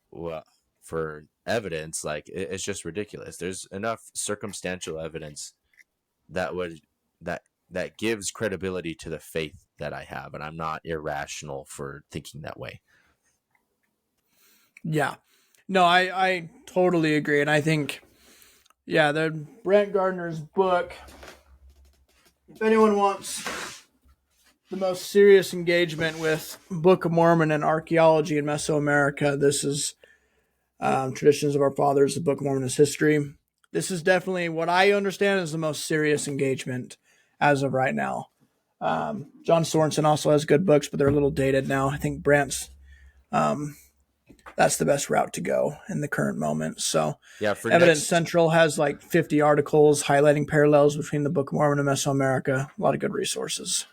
for evidence, like it's just ridiculous. There's enough circumstantial evidence that gives credibility to the faith that I have, and I'm not irrational for thinking that way. Yeah, no, I totally agree, and I think. Yeah, the Brant Gardner's book, if anyone wants the most serious engagement with Book of Mormon and archaeology in Mesoamerica, this is Traditions of Our Fathers, the Book of Mormon is History. This is definitely what I understand is the most serious engagement as of right now. John Sorensen also has good books, but they're a little dated now. I think Brant's that's the best route to go in the current moment. So yeah, for Evidence Central has like 50 articles highlighting parallels between the Book of Mormon and Mesoamerica. A lot of good resources.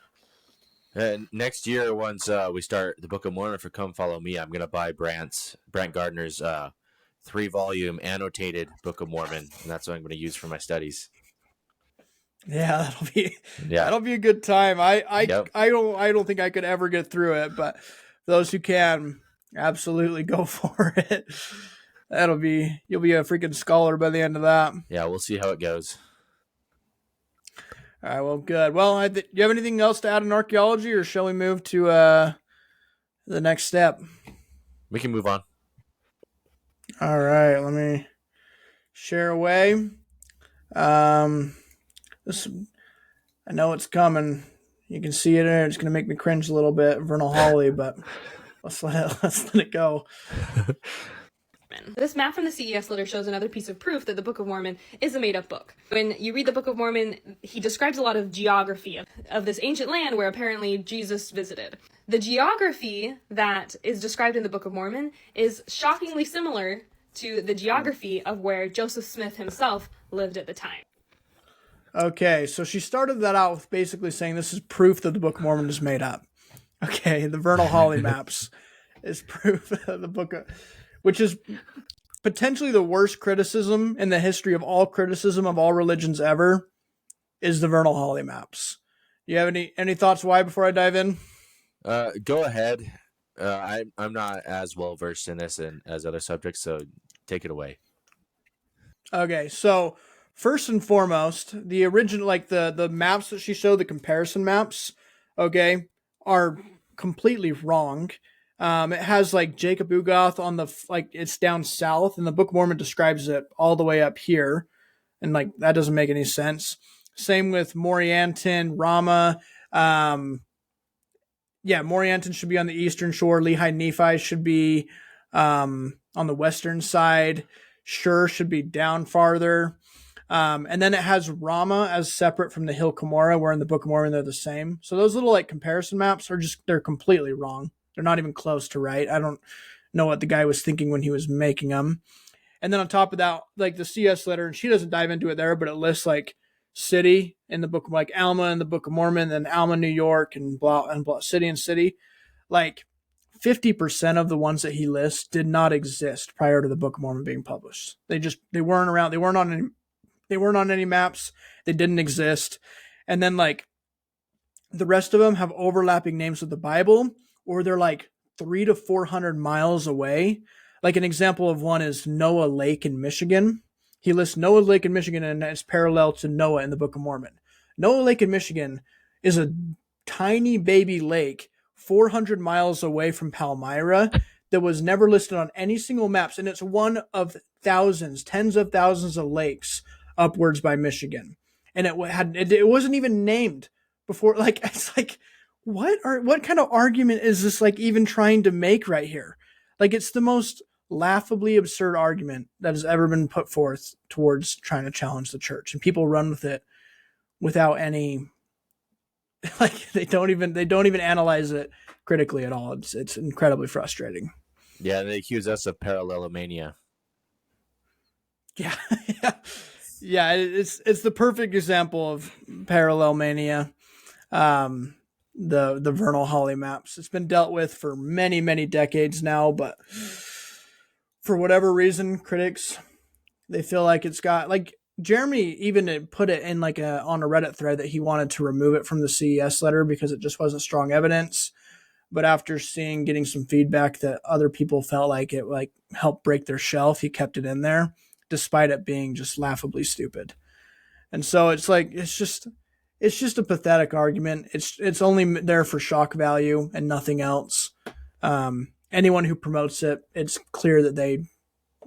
Next year, once we start the Book of Mormon for Come Follow Me, I'm going to buy Brant Gardner's 3-volume annotated Book of Mormon, and that's what I'm going to use for my studies. Yeah, that'll be a good time. I don't think I could ever get through it, but for those who can, absolutely go for it. You'll be a freaking scholar by the end of that. Yeah, we'll see how it goes. All right, well, good. Well, do you have anything else to add in archaeology, or shall we move to the next step? We can move on. All right, let me share away. This, I know it's coming. You can see it there. It's going to make me cringe a little bit, Vernal Holly, but let's let it go. This map from the CES letter shows another piece of proof that the Book of Mormon is a made-up book. When you read the Book of Mormon, he describes a lot of geography of this ancient land where apparently Jesus visited. The geography that is described in the Book of Mormon is shockingly similar to the geography of where Joseph Smith himself lived at the time. Okay, so she started that out with basically saying this is proof that the Book of Mormon is made up. Okay, the Vernal Holly maps is proof of the book, which is potentially the worst criticism in the history of all criticism of all religions ever. is the vernal Holly maps. Do you have any thoughts why before I dive in? Go ahead. I'm not as well versed in this and as other subjects, so take it away. Okay, so first and foremost, the original, like the maps that she showed, the comparison maps, okay, are completely wrong. It has like Jacob Ugoth on the like it's down south, and the Book of Mormon describes it all the way up here, and like that doesn't make any sense. Same with Morianton, Rama. Morianton should be on the eastern shore. Lehi Nephi should be on the western side. Shur should be down farther. And then it has Rama as separate from the Hill Cumorah, where in the Book of Mormon they're the same. So those little like comparison maps they're completely wrong. They're not even close to right. I don't know what the guy was thinking when he was making them. And then on top of that, like the CS letter, and she doesn't dive into it there, but it lists like city in the book of like Alma in the Book of Mormon, and Alma, New York, and blah, city and city. Like 50% of the ones that he lists did not exist prior to the Book of Mormon being published. They weren't around. They weren't on any maps. They didn't exist. And then like the rest of them have overlapping names with the Bible, or they're like 300 to 400 miles away. Like an example of one is Noah Lake in Michigan. He lists Noah Lake in Michigan, and it's parallel to Noah in the Book of Mormon. Noah Lake in Michigan is a tiny baby lake 400 miles away from Palmyra that was never listed on any single maps, and it's one of thousands, tens of thousands of lakes upwards by Michigan. And it wasn't even named before. Like, it's like, what kind of argument is this like even trying to make right here? Like, it's the most laughably absurd argument that has ever been put forth towards trying to challenge the church, and people run with it without any like they don't even analyze it critically at all. It's incredibly frustrating. Yeah, they accuse us of parallelomania. Yeah. Yeah, it's the perfect example of parallel mania. The vernal Holly maps. It's been dealt with for many, many decades now, but for whatever reason, critics, they feel like it's got like Jeremy even put it in like on a Reddit thread that he wanted to remove it from the CES letter because it just wasn't strong evidence. But after getting some feedback that other people felt like it like helped break their shelf, he kept it in there, despite it being just laughably stupid. And so it's like it's just a pathetic argument. It's only there for shock value and nothing else. Anyone who promotes it, it's clear that they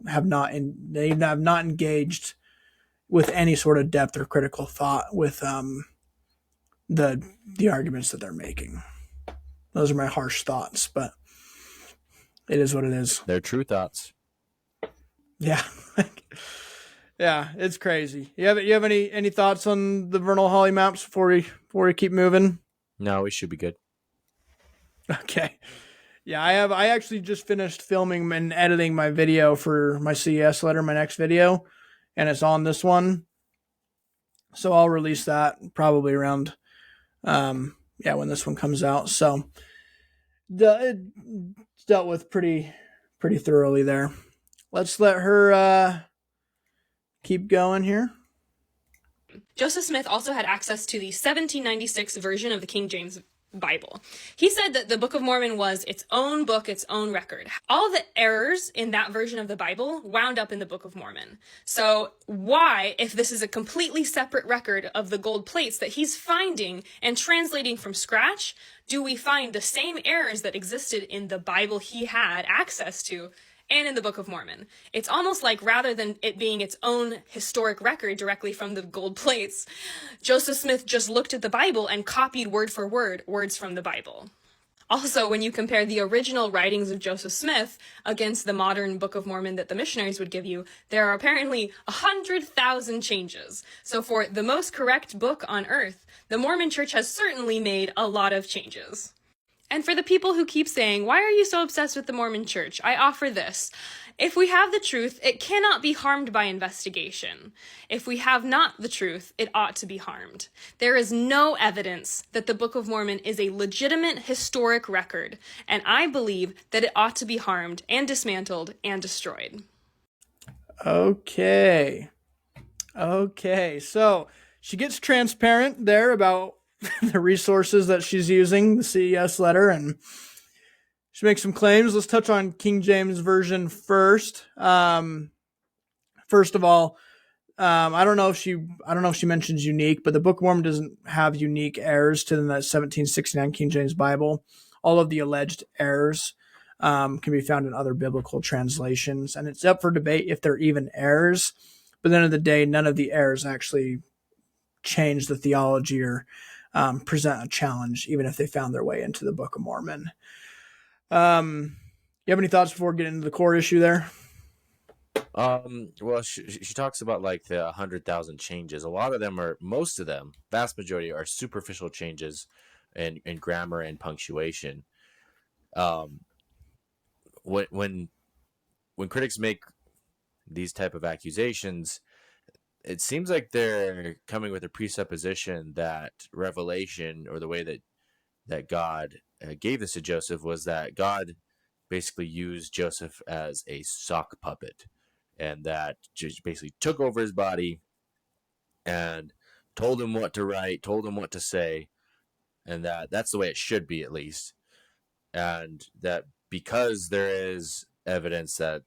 have not engaged with any sort of depth or critical thought with the arguments that they're making. Those are my harsh thoughts, but it is what it is. They're true thoughts. Yeah. Yeah, it's crazy. You have any thoughts on the vernal Holly maps before we keep moving? No, we should be good. Okay. Yeah, I actually just finished filming and editing my video for my CES letter, my next video, and it's on this one. So I'll release that probably around when this one comes out. So it's dealt with pretty thoroughly there. Let's let her keep going here. Joseph Smith also had access to the 1796 version of the King James Bible. He said that the Book of Mormon was its own book, its own record. All the errors in that version of the Bible wound up in the Book of Mormon. So why, if this is a completely separate record of the gold plates that he's finding and translating from scratch, do we find the same errors that existed in the Bible he had access to and in the Book of Mormon? It's almost like rather than it being its own historic record directly from the gold plates, Joseph Smith just looked at the Bible and copied word for word words from the Bible. Also, when you compare the original writings of Joseph Smith against the modern Book of Mormon that the missionaries would give you, there are apparently 100,000 changes. So for the most correct book on earth, the Mormon Church has certainly made a lot of changes. And for the people who keep saying, why are you so obsessed with the Mormon Church? I offer this. If we have the truth, it cannot be harmed by investigation. If we have not the truth, it ought to be harmed. There is no evidence that the Book of Mormon is a legitimate historic record, and I believe that it ought to be harmed and dismantled and destroyed. Okay. So she gets transparent there about the resources that she's using, the CES letter, and she makes some claims. Let's touch on King James Version first. First of all, I don't know if she mentions unique, but the Book of Mormon doesn't have unique errors to the 1769 King James Bible. All of the alleged errors can be found in other biblical translations, and it's up for debate if they're even errors. But at the end of the day, none of the errors actually change the theology or present a challenge, even if they found their way into the Book of Mormon. You have any thoughts before getting into the core issue there? Well, she talks about like the 100,000 changes. A lot of them most of them, vast majority are superficial changes in grammar and punctuation. When critics make these type of accusations, it seems like they're coming with a presupposition that revelation, or the way that God gave this to Joseph, was that God basically used Joseph as a sock puppet, and that just basically took over his body and told him what to write, told him what to say, and that's the way it should be, at least. And that because there is evidence that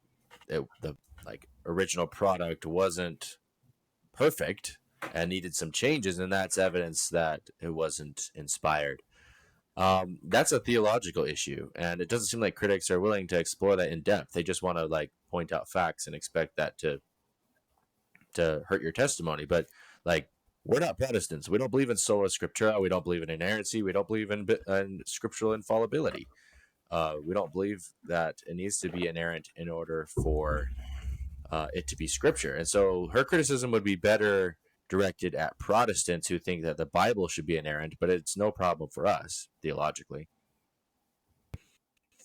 the original product wasn't perfect and needed some changes, and that's evidence that it wasn't inspired. That's a theological issue, and it doesn't seem like critics are willing to explore that in depth. They just want to point out facts and expect that to hurt your testimony. But we're not Protestants. We don't believe in sola scriptura. We don't believe in inerrancy. We don't believe in scriptural infallibility. We don't believe that it needs to be inerrant in order for it to be scripture. And so her criticism would be better directed at Protestants who think that the Bible should be inerrant, but it's no problem for us theologically.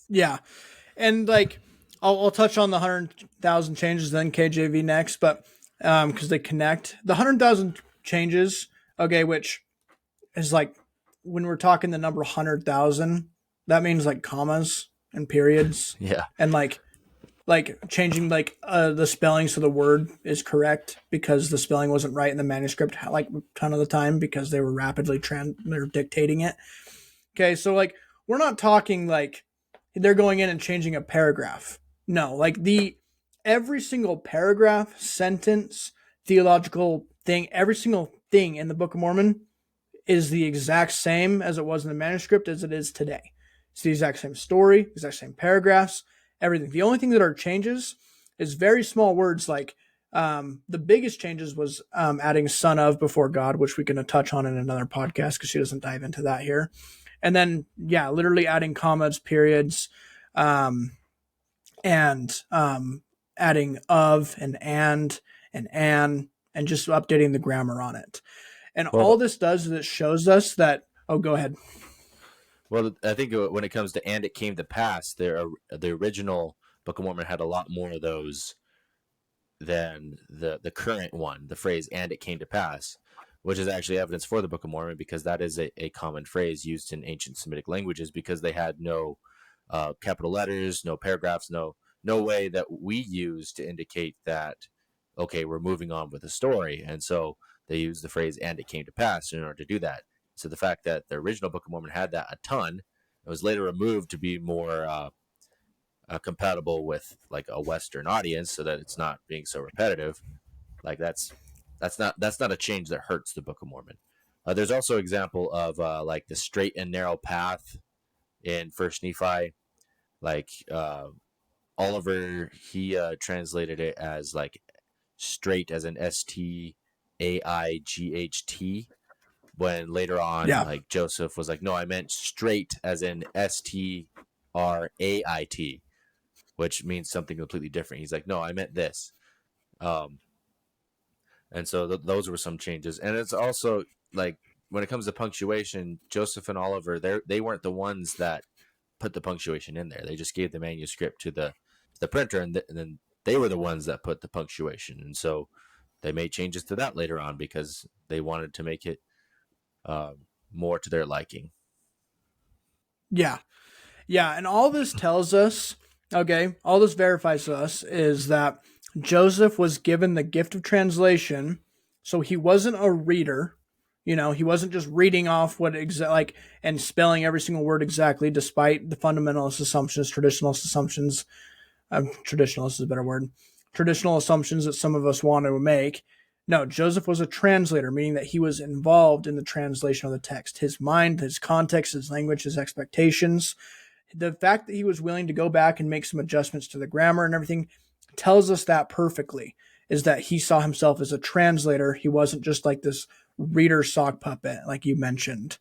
Yeah. And I'll touch on the 100,000 changes, then KJV next, but because they connect. The 100,000 changes, okay, which is when we're talking the number 100,000, that means commas and periods. Yeah. And changing the spelling so the word is correct because the spelling wasn't right in the manuscript a ton of the time because they were rapidly they're dictating it. Okay, so we're not talking they're going in and changing a paragraph. No, every single paragraph, sentence, theological thing, every single thing in the Book of Mormon is the exact same as it was in the manuscript as it is today. It's the exact same story, exact same paragraphs, everything. The only thing that are changes is very small words the biggest changes was adding son of before God, which we can touch on in another podcast because she doesn't dive into that here. And then, literally adding commas, periods, and adding of and an, and just updating the grammar on it. And all this does is it shows us that, go ahead. Well, I think when it comes to "and it came to pass," the original Book of Mormon had a lot more of those than the current one, the phrase "and it came to pass," which is actually evidence for the Book of Mormon, because that is a common phrase used in ancient Semitic languages, because they had no capital letters, no paragraphs, no way that we use to indicate that, okay, we're moving on with the story. And so they use the phrase "and it came to pass" in order to do that. So the fact that the original Book of Mormon had that a ton, it was later removed to be more compatible with a Western audience, so that it's not being so repetitive. That's not a change that hurts the Book of Mormon. There's also example of the straight and narrow path in First Nephi. Oliver, he translated it as straight as an STAIGHT, when later on Joseph was no, I meant straight as in STRAIT, which means something completely different. He's no, I meant this. And so those were some changes. And it's also when it comes to punctuation, Joseph and Oliver, they weren't the ones that put the punctuation in there. They just gave the manuscript to the printer, and then they were the ones that put the punctuation. And so they made changes to that later on because they wanted to make it more to their liking. Yeah. And all this tells us, all this verifies to us is that Joseph was given the gift of translation So he wasn't a reader. He wasn't just reading off what and spelling every single word exactly, despite the fundamentalist assumptions, traditionalist assumptions. Traditionalist is a better word. Traditional assumptions that some of us want to make. No, Joseph was a translator, meaning that he was involved in the translation of the text. His mind, his context, his language, his expectations. The fact that he was willing to go back and make some adjustments to the grammar and everything tells us that perfectly, is that he saw himself as a translator. He wasn't just like this reader sock puppet, like you mentioned.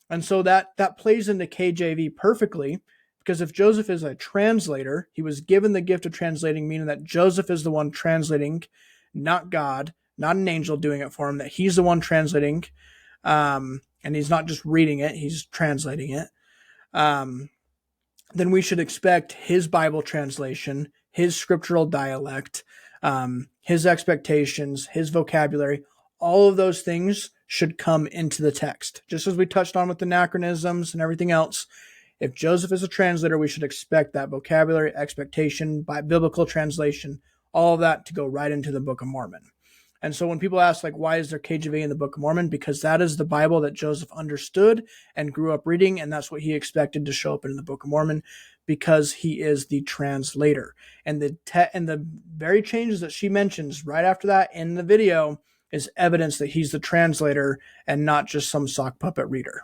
And so that plays into KJV perfectly, because if Joseph is a translator, he was given the gift of translating, meaning that Joseph is the one translating, not God, not an angel doing it for him, that he's the one translating, and he's not just reading it, he's translating it. Then we should expect his Bible translation, his scriptural dialect, his expectations, his vocabulary, all of those things should come into the text. Just as we touched on with anachronisms and everything else, if Joseph is a translator, we should expect that vocabulary, expectation, by biblical translation, all of that to go right into the Book of Mormon. And so when people ask, like, why is there KJV in the Book of Mormon? Because that is the Bible that Joseph understood and grew up reading, and that's what he expected to show up in the Book of Mormon, because he is the translator. And the very changes that she mentions right after that in the video is evidence that he's the translator and not just some sock puppet reader.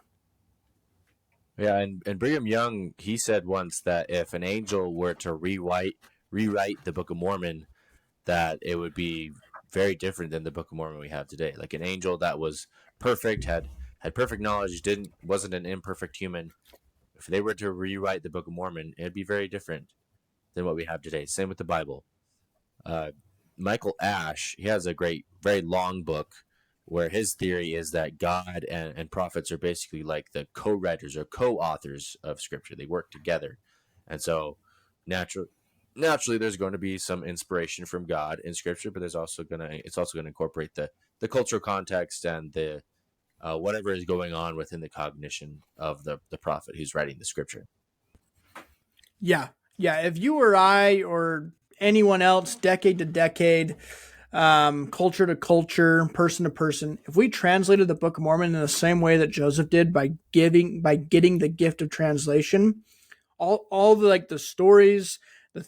Yeah, and Brigham Young, he said once that if an angel were to rewrite the Book of Mormon, that it would be very different than the Book of Mormon we have today. Like an angel that was perfect, had perfect knowledge, wasn't an imperfect human. If they were to rewrite the Book of Mormon, it'd be very different than what we have today. Same with the Bible. Michael Ash, he has a great, very long book where his theory is that God and prophets are basically like the co-writers or co-authors of Scripture. They work together. And so naturally there's going to be some inspiration from God in Scripture, but it's also going to incorporate the cultural context and the whatever is going on within the cognition of the prophet who's writing the Scripture. Yeah. If you or I or anyone else, decade to decade, culture to culture, person to person, if we translated the Book of Mormon in the same way that Joseph did, by getting the gift of translation, all the, like, the stories, the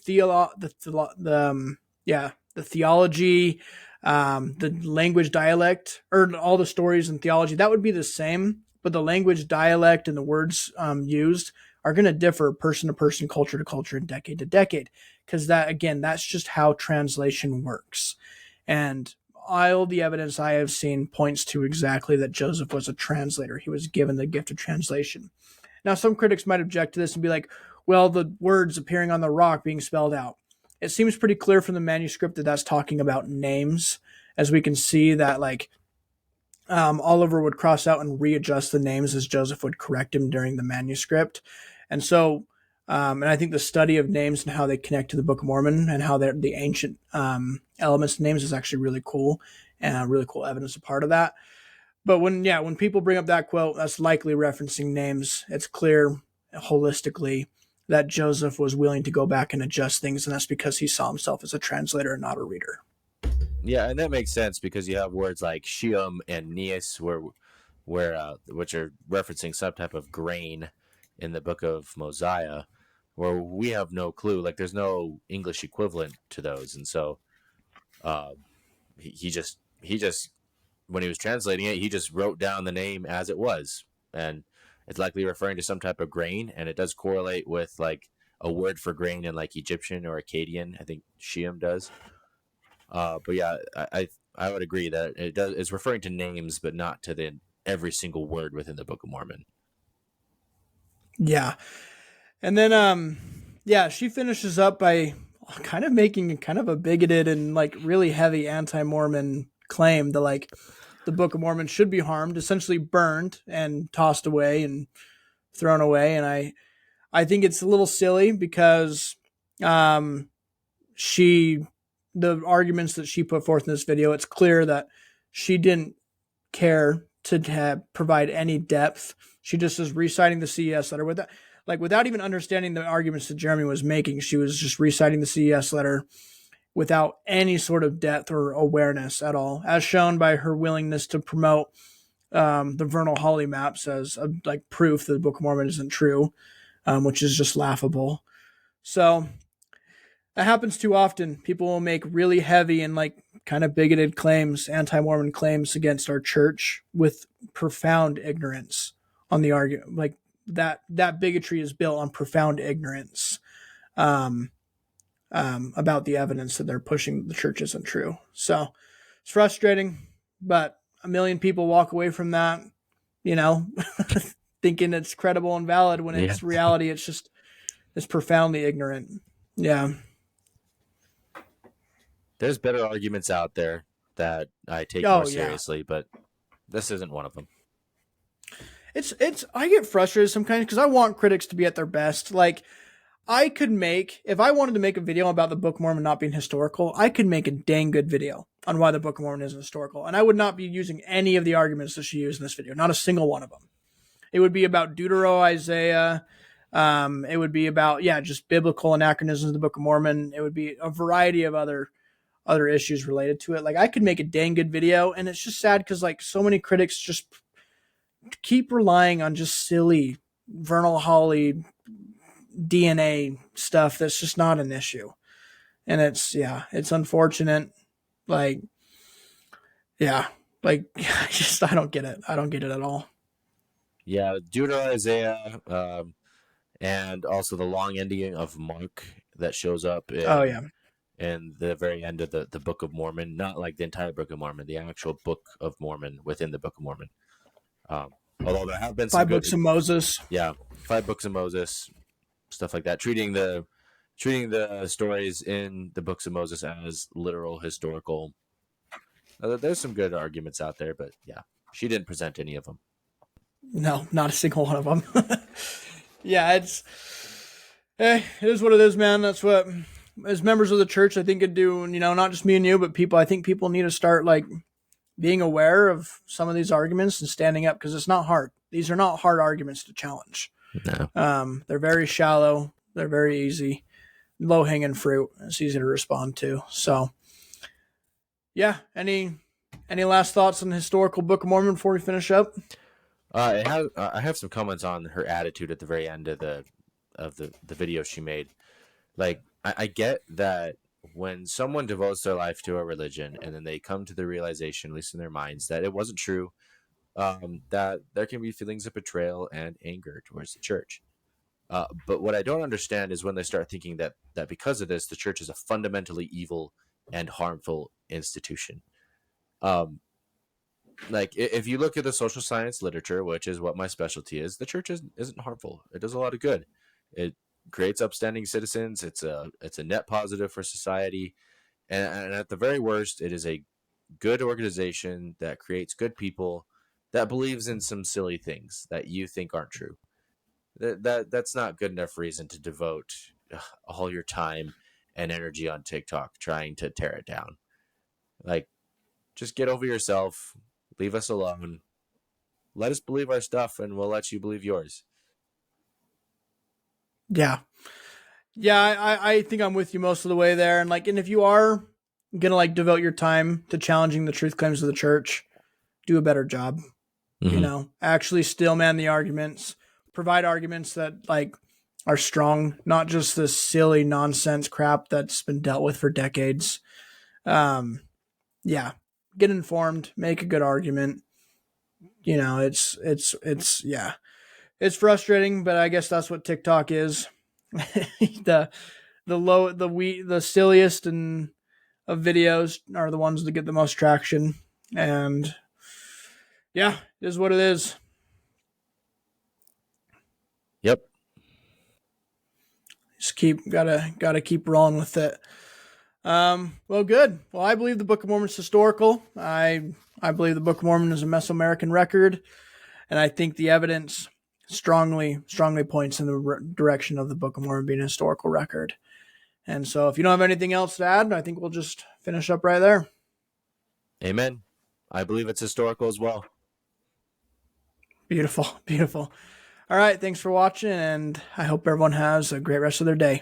theology, the language dialect, or all the stories and theology, that would be the same, but the language dialect and the words used are going to differ person to person, culture to culture, and decade to decade, because that's just how translation works. And all the evidence I have seen points to exactly that Joseph was a translator. He was given the gift of translation. Now, some critics might object to this and be like, well, the words appearing on the rock being spelled out. It seems pretty clear from the manuscript that that's talking about names, as we can see that, like, Oliver would cross out and readjust the names as Joseph would correct him during the manuscript. And so, and I think the study of names and how they connect to the Book of Mormon and how they're the ancient elements of names is actually really cool, and really cool evidence a part of that. But when people bring up that quote, that's likely referencing names. It's clear holistically that Joseph was willing to go back and adjust things, and that's because he saw himself as a translator and not a reader. Yeah, and that makes sense because you have words like Shium and Neas, which are referencing some type of grain in the Book of Mosiah, where we have no clue. Like, there's no English equivalent to those, and so he just when he was translating it, he just wrote down the name as it was, and it's likely referring to some type of grain, and it does correlate with like a word for grain in like Egyptian or Akkadian. I think Shium does. But yeah, I would agree that it's referring to names, but not to every single word within the Book of Mormon. Yeah. And then, she finishes up by kind of making kind of a bigoted and like really heavy anti-Mormon claim that, like, the Book of Mormon should be harmed, essentially burned and tossed away and thrown away. And I think it's a little silly because, the arguments that she put forth in this video, it's clear that she didn't care to provide any depth. She just is reciting the CES letter without even understanding the arguments that Jeremy was making. She was just reciting the CES letter without any sort of depth or awareness at all, as shown by her willingness to promote the Vernal Holly maps as like proof that the Book of Mormon isn't true, which is just laughable. So that happens too often. People will make really heavy and like kind of bigoted claims, anti-Mormon claims against our church with profound ignorance on the argument. Like that bigotry is built on profound ignorance about the evidence that they're pushing the church isn't true. So it's frustrating, but a million people walk away from that, thinking it's credible and valid when it's reality. It's profoundly ignorant. Yeah. There's better arguments out there that I take more seriously, but this isn't one of them. I get frustrated sometimes because I want critics to be at their best. Like, if I wanted to make a video about the Book of Mormon not being historical, I could make a dang good video on why the Book of Mormon isn't historical. And I would not be using any of the arguments that she used in this video, not a single one of them. It would be about Deutero, Isaiah. It would be about, just biblical anachronisms of the Book of Mormon. It would be a variety of other issues related to it. Like, I could make a dang good video, and it's just sad because like so many critics just keep relying on just silly Vernal Holly DNA stuff that's just not an issue. And it's unfortunate. I don't get it. I don't get it at all. Yeah, Deutero, Isaiah, and also the long ending of Mark that shows up in the very end of the Book of Mormon, not like the entire Book of Mormon, the actual Book of Mormon within the Book of Mormon. Although there have been some 5 books of Moses. Yeah, 5 books of Moses, stuff like that. Treating the stories in the books of Moses as literal historical. There's some good arguments out there, but yeah, she didn't present any of them. No, not a single one of them. It is what it is, man. That's what, as members of the church, I think could do, not just me and you, but people. I think people need to start like being aware of some of these arguments and standing up, because it's not hard. These are not hard arguments to challenge. No. They're very shallow. They're very easy, low hanging fruit. It's easy to respond to. So, yeah. Any last thoughts on the historical Book of Mormon before we finish up? I have some comments on her attitude at the very end of the video she made. Like, I get that when someone devotes their life to a religion and then they come to the realization, at least in their minds, that it wasn't true, that there can be feelings of betrayal and anger towards the church. But what I don't understand is when they start thinking that because of this, the church is a fundamentally evil and harmful institution. Like, if you look at the social science literature, which is what my specialty is, the church isn't harmful. It does a lot of good. It creates upstanding citizens. It's a net positive for society. And at the very worst, it is a good organization that creates good people that believes in some silly things that you think aren't true. That's not good enough reason to devote all your time and energy on TikTok trying to tear it down. Like, just get over yourself. Leave us alone. Let us believe our stuff, and we'll let you believe yours. Yeah. I think I'm with you most of the way there. And if you are gonna devote your time to challenging the truth claims of the church, do a better job. Mm-hmm. Actually still man the arguments, provide arguments that are strong, not just this silly nonsense crap that's been dealt with for decades. Get informed, make a good argument. It's frustrating, but I guess that's what TikTok is. the silliest and of videos are the ones that get the most traction, and it is what it is. Yep. Just gotta keep rolling with it. Well, good. Well, I believe the Book of Mormon is historical. I believe the Book of Mormon is a Mesoamerican record, and I think the evidence strongly points in the direction of the Book of Mormon being a historical record. And so if you don't have anything else to add, I think we'll just finish up right there. Amen. I believe it's historical as well. Beautiful. All right. Thanks for watching, and I hope everyone has a great rest of their day.